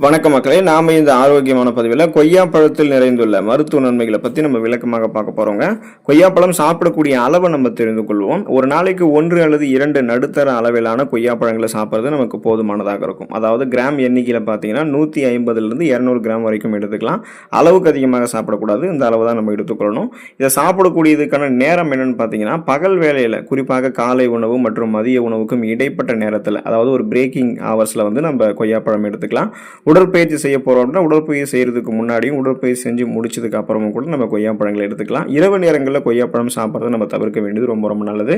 வணக்கம் மக்களே, நாம இந்த ஆரோக்கியமான பதிவில் கொய்யாப்பழத்தில் நிறைந்துள்ள மருத்துவ நன்மைகளை பற்றி நம்ம விளக்கமாக பார்க்க போகிறோங்க. கொய்யாப்பழம் சாப்பிடக்கூடிய அளவை நம்ம தெரிந்து கொள்வோம். ஒரு நாளைக்கு 1 அல்லது 2 நடுத்தர அளவிலான கொய்யாப்பழங்களை சாப்பிட்றது நமக்கு போதுமானதாக இருக்கும். அதாவது கிராம் எண்ணிக்கையில் பார்த்தீங்கன்னா 150லிருந்து 200 கிராம் வரைக்கும் எடுத்துக்கலாம். அளவுக்கு அதிகமாக சாப்பிடக்கூடாது, இந்த அளவு தான் நம்ம எடுத்துக்கொள்ளணும். இதை சாப்பிடக்கூடியதுக்கான நேரம் என்னென்னு பார்த்தீங்கன்னா, பகல் வேளையில் குறிப்பாக காலை உணவு மற்றும் மதிய உணவுக்கும் இடைப்பட்ட நேரத்தில், அதாவது ஒரு பிரேக்கிங் ஹவர்ஸில் நம்ம கொய்யாப்பழம் எடுத்துக்கலாம். உடற்பயிற்சி செய்ய போகிறோம் அப்படின்னா உடற்பயிற்சி செய்கிறதுக்கு முன்னாடியும் உடற்பயிற்சி செஞ்சு முடிச்சதுக்கு அப்புறமும் கூட நம்ம கொய்யாப்பழங்களை எடுத்துக்கலாம். இரவு நேரங்களில் கொய்யாப்பழம் சாப்பிட்றதை நம்ம தவிர்க்க வேண்டியது ரொம்ப ரொம்ப நல்லது.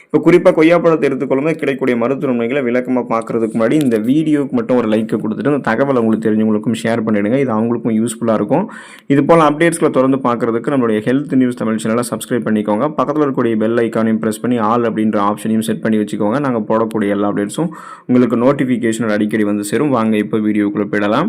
இப்போ குறிப்பாக கொய்யாப்பழத்தை எடுத்துக்கொள்ளும்போது கிடைக்கக்கூடிய மருத்துவ நன்மைகளை விளக்கமாக பார்க்குறதுக்கு முன்னாடி இந்த வீடியோக்கு மட்டும் ஒரு லைக்கை கொடுத்துட்டு அந்த தகவல் உங்களுக்கு தெரிஞ்சவங்களுக்கும் ஷேர் பண்ணிவிடுங்க. இது அவங்களுக்கும் யூஸ்ஃபுல்லாக இருக்கும். இது போல் அப்டேட்ஸ்களை தொடர்ந்து பார்க்குறதுக்கு நம்மளுடைய ஹெல்த் நியூஸ் தமிழ் சேனலை சப்ஸ்கிரைப் பண்ணிக்கோங்க. பக்கத்தில் இருக்கக்கூடிய பெல் ஐக்கானையும் ப்ரெஸ் பண்ணி ஆல் அப்படின்ற ஆப்ஷனையும் செட் பண்ணி வச்சுக்கோங்க. நாங்கள் போடக்கூடிய எல்லா அப்டேட்ஸும் உங்களுக்கு நோட்டிஃபிகேஷன் அடிக்கடி வந்து சேரும். வாங்க இப்போ வீடியோக்குள்ளே போயிடலாம்.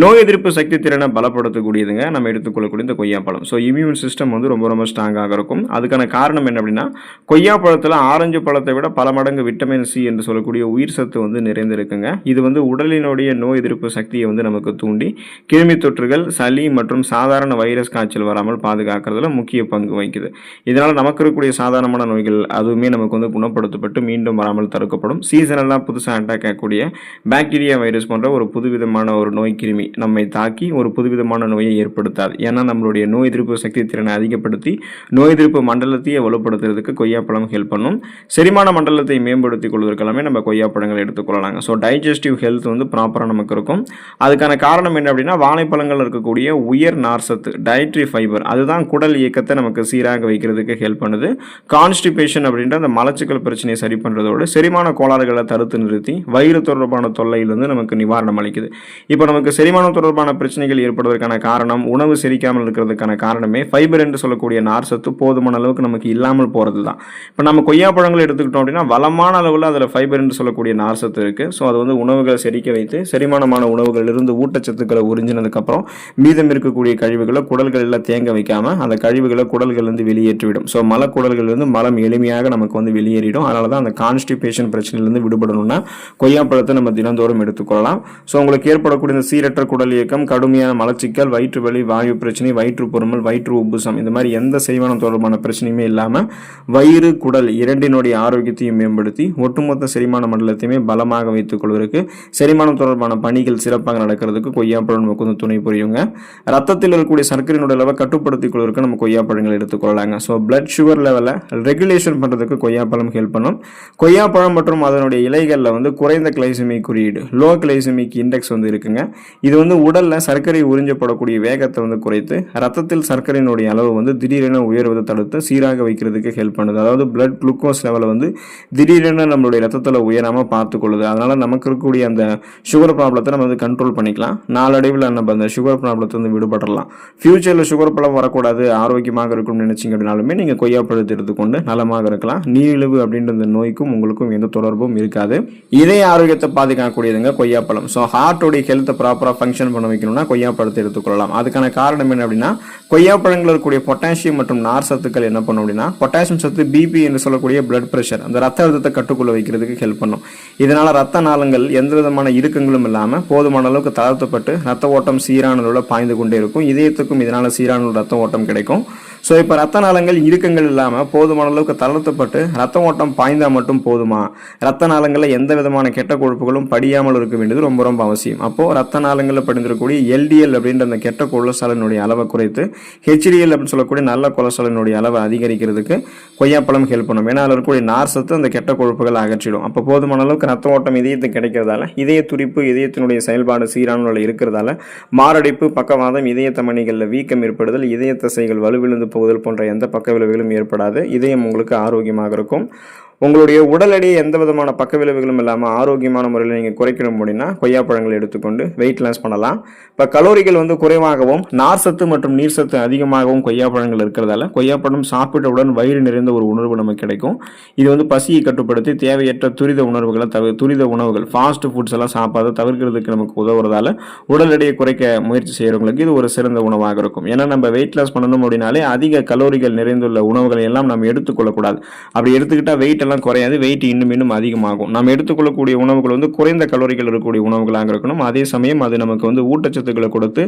நோய் எதிர்ப்பு சக்தி திறனை பலப்படுத்தக்கூடியதுங்க நம்ம எடுத்துக்கொள்ளக்கூடிய இந்த கொய்யாப்பழம். ஸோ இம்யூன் சிஸ்டம் ரொம்ப ரொம்ப ஸ்ட்ராங்காக இருக்கும். அதுக்கான காரணம் என்ன அப்படின்னா, கொய்யாப்பழத்தில் ஆரஞ்சு பழத்தை விட பல மடங்கு விட்டமின் சி என்று சொல்லக்கூடிய உயிர் சத்து நிறைந்திருக்குங்க. இது உடலினுடைய நோய் எதிர்ப்பு சக்தியை நமக்கு தூண்டி கிருமி தொற்றுகள், சளி மற்றும் சாதாரண வைரஸ் காய்ச்சல் வராமல் பாதுகாக்கிறதுல முக்கிய பங்கு வகிக்குது. இதனால் நமக்கு இருக்கக்கூடிய சாதாரணமான நோய்கள் அதுவுமே நமக்கு குணப்படுத்தப்பட்டு மீண்டும் வராமல் தடுக்கப்படும். சீசனெல்லாம் புதுசாக அட்டாக் ஆகக்கூடிய பாக்டீரியா, வைரஸ் போன்ற ஒரு புதுவிதமான ஒரு நோய் கிருமி நம்மை தாக்கி ஒரு புதுவிதமான நோயை ஏற்படுத்தாது. ஏன்னா நம்மளுடைய நோய் எதிர்ப்பு சக்தி திறனை அதிகப்படுத்தி நோய் எதிர்ப்பு மண்டலத்தையே வலுப்படுத்துறதுக்கு கொய்யாப்பழம் ஹெல்ப் பண்ணும். செரிமான மண்டலத்தை மேம்படுத்திக் கொள்வதற்கெல்லாமே நம்ம கொய்யாப்பழங்கள் எடுத்துக்கொள்ளலாங்க. ஸோ டைஜஸ்டிவ் ஹெல்த் ப்ராப்பராக நமக்கு இருக்கும். அதுக்கான காரணம் என்ன அப்படின்னா, வாழைப்பழங்கள் இருக்கக்கூடிய உயர் நார்சத்து டயட்ரி ஃபைபர் அதுதான் குடல் இயக்கத்தை நமக்கு சீராக வைக்கிறதுக்கு ஹெல்ப் பண்ணுது. கான்ஸ்டிபேஷன் அப்படின்ற அந்த மலச்சிக்கல் பிரச்சனையை சரி பண்ணுறதோடு செரிமான கோளாறுகளை தடுத்து நிறுத்தி வயிறு தொடர்பான தொல்லையிலிருந்து நமக்கு நிவாரணம் அளிக்குது. இப்போ நமக்கு செரிமானம் தொடர்பான பிரச்சனைகள் ஏற்படுவதற்கான காரணம், உணவு செரிக்காமல் இருக்கிறதுக்கான காரணமே ஃபைபர் என்று சொல்லக்கூடிய நார்சத்து போதுமான அளவுக்கு நமக்கு இல்லாமல் போகிறது தான். இப்போ நம்ம கொய்யாப்பழங்கள் எடுத்துக்கிட்டோம் அப்படின்னா வளமான அளவில் அதில் ஃபைபர் என்று சொல்லக்கூடிய நார்சத்து இருக்குது. ஸோ அது உணவுகளை செரிக்க வைத்து செரிமானமான உணவுகளிலிருந்து ஊட்டச்சத்துக்களை உறிஞ்சினதுக்கப்புறம் மீதம் இருக்கக்கூடிய கழிவுகளை குடல்களில் தேங்க வைக்காமல் அந்த கழிவுகளை குடல்களிலிருந்து வெளியேற்றிவிடும். ஸோ மலக்குடல்களிலிருந்து மலம் எளிமையாக நமக்கு வெளியேறிடும். அதனால தான் அந்த கான்ஸ்டிபேஷன் பிரச்சனையிலிருந்து விடுபடணும்னா கொய்யாப்பழத்தை நம்ம தினந்தோறும் எடுத்துக்கொள்ளலாம். ஸோ உங்களுக்கு ஏற்படக்கூடிய இந்த சீரற்ற குடல் இயக்கம், கடுமையான மலச்சிக்கல், வயிற்று வலி, வாயு பிரச்சனை, வயிற்று பொறுமல், வயிற்று உப்புசம், இந்த மாதிரி எந்த செரிமானம் தொடர்பான பிரச்சனையுமே இல்லாமல் வயிறு குடல் இரண்டினுடைய ஆரோக்கியத்தையும் மேம்படுத்தி ஒட்டுமொத்த செரிமான மண்டலத்தையுமே பலமாக வைத்துக் கொள்வதற்கு, செரிமானம் தொடர்பான பணிகள் சிறப்பாக நடக்கிறதுக்கு கொய்யாப்பழம் நமக்கு துணை புரியுங்க. ரத்தத்தில் இருக்கக்கூடிய சர்க்கரையினுடைய அளவை கட்டுப்படுத்திக் கொள்வதற்கு நம்ம கொய்யாப்பழங்கள் எடுத்துக்கொள்ளலாங்க. ஸோ பிளட் சுகர் லெவலை ரெகுலேஷன் பண்ணுறதுக்கு கொய்யாப்பழம் ஹெல்ப் பண்ணும். கொய்யாப்பழம் மற்றும் அதனுடைய இலைகளில் குறைந்த கிளைசமிக் குறியீடு, லோ கிளைசமிக் இண்டெக்ஸ் இருக்குங்க. இது உடல்ல சர்க்கரை உறிஞ்சப்படக்கூடிய வேகத்தை குறைத்து ரத்தத்தில் சர்க்கரையினுடைய அளவு திடீரென உயர்வதை தடுத்து சீராக வைக்கிறதுக்கு ஹெல்ப் பண்ணுது. அதாவது பிளட் குளுக்கோஸ் லெவலை திடீரென நம்மளுடைய ரத்தத்தில் உயராமல் பார்த்துக்கொள்ளுது. அதனால நமக்கு இருக்கக்கூடிய அந்த சுகர் ப்ராப்ளத்தை நம்ம கண்ட்ரோல் பண்ணிக்கலாம். நாளடைவில் நம்ம அந்த சுகர் ப்ராப்ளத்தை விடுபடலாம். ஃபியூச்சரில் சுகர் ப்ராப்ளம் வரக்கூடாது, ஆரோக்கியமாக இருக்கும்னு நினைச்சிங்க அப்படின்னாலுமே நீங்கள் கொய்யாப்பழத்தை எடுத்துக்கொண்டு நலமாக இருக்கலாம். நீரிழிவு அப்படின்ற அந்த நோய்க்கும் உங்களுக்கும் எந்த தொடர்பும் இருக்காது. இதய ஆரோக்கியத்தை பாதுகாக்கக்கூடியதுங்க கொய்யாப்பழம். ஸோ ஹார்ட்டோடைய ஹெல்த்தை ப்ராப்பராக ஃபங்க்ஷன் பண்ண வைக்கணும்னா கொய்யாப்பழத்தை எடுத்துக்கொள்ளலாம். அதுக்கான காரணம் என்ன அப்படின்னா, கொய்யாப்பழங்கள் இருக்கக்கூடிய பொட்டாசியம் மற்றும் நார் சத்துக்கள் என்ன பண்ணும் அப்படின்னா, பொட்டாசியம் சத்து பிபி என்று சொல்லக்கூடிய பிளட் பிரஷர், அந்த ரத்த அழுத்தத்தை கட்டுக்குள்ள வைக்கிறதுக்கு ஹெல்ப் பண்ணும். இதனால ரத்த நாளங்கள் எந்த விதமான இறுக்கங்களும் இல்லாமல் போதுமான அளவுக்கு தளர்த்தப்பட்டு ரத்த ஓட்டம் சீரான அளவில் பாய்ந்து கொண்டே இருக்கும். இதயத்துக்கும் இதனால சீரான ரத்த ஓட்டம் கிடைக்கும். ஸோ இப்போ ரத்த நாளங்கள் இறுக்கங்கள் இல்லாமல் போதுமான அளவுக்கு தளர்த்தப்பட்டு ரத்த ஓட்டம் பாய்ந்தால் மட்டும் போதுமா? ரத்த நாளங்களில் எந்த விதமான கெட்ட கொழுப்புகளும் படியாமல் இருக்க வேண்டியது ரொம்ப ரொம்ப அவசியம். அப்போது ரத்த நாளங்களில் படிந்திருக்கக்கூடிய எல்டிஎல் அப்படின்ற அந்த கெட்ட கொலஸ்ட்ராலினுடைய அளவை குறைத்து ஹெச்டிஎல் அப்படின்னு சொல்லக்கூடிய நல்ல கொலஸ்ட்ராலினுடைய அளவை அதிகரிக்கிறதுக்கு கொய்யாப்பழம் ஹெல்ப் பண்ணும். ஏன்னா அதில் இருக்கக்கூடிய நார் சத்து அந்த கெட்ட கொழுப்புகளை அகற்றிடும். அப்போ போதுமான அளவுக்கு ரத்த ஓட்டம் இதயத்துக்கு கிடைக்கிறதால இதய துடிப்பு, இதயத்தினுடைய செயல்பாடு சீரான இருக்கிறதால மாரடைப்பு, பக்கவாதம், இதய தமனிகளில் வீக்கம் ஏற்படுதல், இதய தசைகள் வலுவிழந்து போகுதல் போன்ற எந்த பக்க விளைவுகளும் ஏற்படாது. இதயம் உங்களுக்கு ஆரோக்கியமாக இருக்கும். உங்களுடைய உடல் எடையை எந்த விதமான பக்க விளைவுகளும் இல்லாமல் ஆரோக்கியமான முறையில் நீங்கள் குறைக்கணும் அப்படின்னா கொய்யாப்பழங்களை எடுத்துக்கொண்டு வெயிட் லாஸ் பண்ணலாம். இப்போ கலோரிகள் குறைவாகவும் நார் சத்து மற்றும் நீர் சத்து அதிகமாகவும் கொய்யாப்பழங்கள் இருக்கிறதால கொய்யாப்பழம் சாப்பிட்டவுடன் வயிறு நிறைந்த ஒரு உணர்வு நமக்கு கிடைக்கும். இது பசியை கட்டுப்படுத்தி தேவையற்ற துரித உணர்வுகளை துரித உணவுகள், ஃபாஸ்ட் ஃபுட்ஸ் எல்லாம் சாப்பாடு தவிர்க்கிறதுக்கு நமக்கு உதவுறதால உடல் எடையை குறைக்க முயற்சி செய்கிறவங்களுக்கு இது ஒரு சிறந்த உணவாக இருக்கும். ஏன்னா நம்ம வெயிட் லாஸ் பண்ணணும் அப்படின்னாலே அதிக கலோரிகள் நிறைந்துள்ள உணவுகளை எல்லாம் நம்ம எடுத்துக்கொள்ளக்கூடாது. அப்படி எடுத்துக்கிட்டால் வெயிட் எல்லாம் குறையாது, வெயிட் இன்னும் இன்னும் அதிகமாகும். நாம் எடுத்துக்கொள்ளக்கூடிய உணவுகள் வந்து குறைந்த கலோரிகள் இருக்கக்கூடிய உணவுகளாக இருக்கணும். அதே சமயம் அது நமக்கு வந்து ஊட்டச்சத்துக்களை கொடுத்து,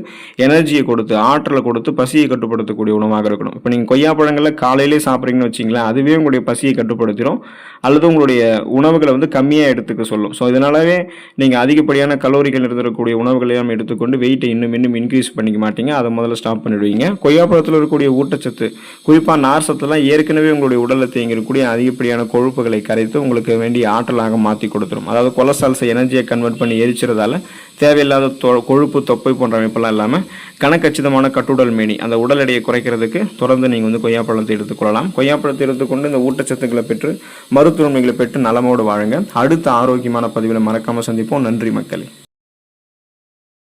எனர்ஜியை கொடுத்து, ஆற்றலை கொடுத்து, பசியை கட்டுப்படுத்தக்கூடிய உணவாக இருக்கணும். இப்போ நீங்கள் கொய்யாப்பழங்களை காலையிலே சாப்பிட்றீங்கன்னு வச்சிங்களேன், அதுவே உங்களுடைய பசியை கட்டுப்படுத்திடும், அல்லது உங்களுடைய உணவுகளை வந்து கம்மியாக எடுத்துக்க சொல்லும். ஸோ இதனாலவே நீங்கள் அதிகப்படியான கலோரிகள் இருக்கக்கூடிய உணவுகளையும் எடுத்துக்கொண்டு வெயிட்டை இன்னும் இன்னும் இன்க்ரீஸ் பண்ணிக்க மாட்டீங்க. அதை முதல்ல ஸ்டாப் பண்ணிடுவீங்க. கொய்யாப்பழத்தில் இருக்கக்கூடிய ஊட்டச்சத்து, குறிப்பாக நார் சத்துலாம் ஏற்கனவே உங்களுடைய உடலில் தேங்கிருக்கக்கூடிய அதிகப்படியான கொழுப்புகளை கரைத்து உங்களுக்கு வேண்டிய ஆற்றலாக மாற்றி கொடுத்துரும். அதாவது கொலஸ்ட்ரால்ஸை எனர்ஜியை கன்வெர்ட் பண்ணி எரிச்சுறதால தேவையில்லாத கொழுப்பு, தொப்பை போன்ற அமைப்பெல்லாம் இல்லாமல் கணக்கச்சிதமான கட்டுடல் மேனி, அந்த உடல் எடையை குறைக்கிறதுக்கு தொடர்ந்து நீங்கள் வந்து கொய்யாப்பழத்தை எடுத்துக்கொள்ளலாம். கொய்யாப்பழத்தை எடுத்துக்கொண்டு இந்த ஊட்டச்சத்துக்களை பெற்று, மருத்துவமைகளை பெற்று நலமோடு வாழுங்க. அடுத்த ஆரோக்கியமான பதிவில் மறக்காமல் சந்திப்போம். நன்றி மக்களே.